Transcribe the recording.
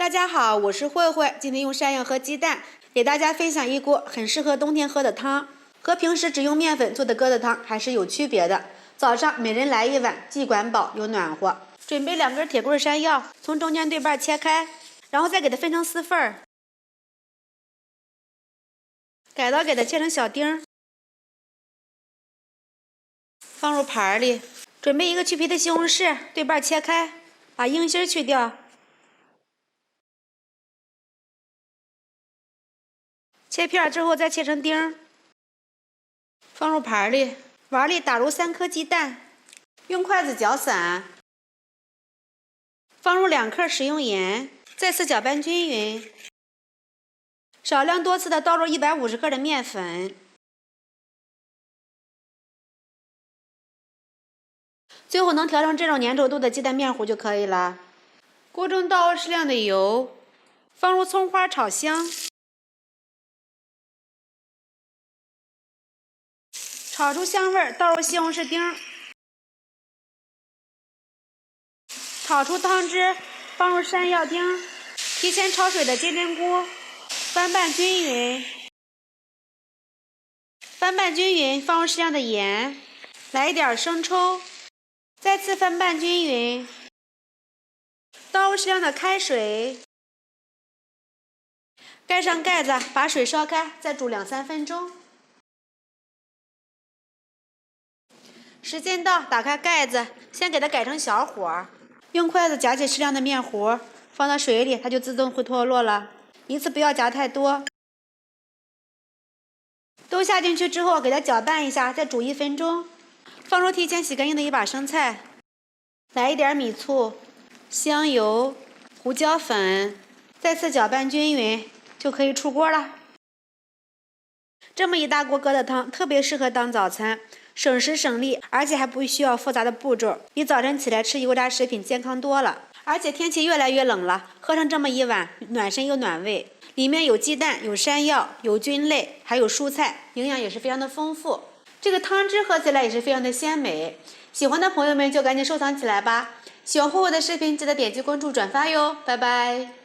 大家好，我是慧慧，今天用山药和鸡蛋给大家分享一锅很适合冬天喝的汤，和平时只用面粉做的疙瘩汤还是有区别的。早上每人来一碗，既管饱又暖和。准备2根铁棍山药，从中间对半切开，然后再给它分成4份儿，改刀给它切成小丁，放入盘里。准备一个去皮的西红柿，对半切开，把硬芯去掉。切片之后再切成丁，放入盘里。碗里打入3颗鸡蛋，用筷子搅散，放入2克食用盐，再次搅拌均匀。少量多次的倒入150克的面粉，最后能调成这种粘稠度的鸡蛋面糊就可以了。锅中倒入适量的油，放入葱花炒香。炒出香味，倒入西红柿丁，炒出汤汁，放入山药丁，提前焯水的金针菇，翻拌均匀。翻拌均匀，放入适量的盐，来一点生抽，再次翻拌均匀。倒入适量的开水，盖上盖子，把水烧开，再煮2-3分钟。时间到，打开盖子，先给它改成小火，用筷子夹起适量的面糊，放到水里，它就自动会脱落了。一次不要夹太多。都下进去之后，给它搅拌一下，再煮1分钟。放入提前洗干净的一把生菜，来一点米醋、香油、胡椒粉，再次搅拌均匀，就可以出锅了。这么一大锅疙瘩汤，特别适合当早餐，省时省力，而且还不需要复杂的步骤，比早晨起来吃油炸食品健康多了。而且天气越来越冷了，喝上这么一碗，暖身又暖胃。里面有鸡蛋，有山药，有菌类，还有蔬菜，营养也是非常的丰富。这个汤汁喝起来也是非常的鲜美。喜欢的朋友们就赶紧收藏起来吧。喜欢慧慧的视频，记得点击关注转发哟，拜拜。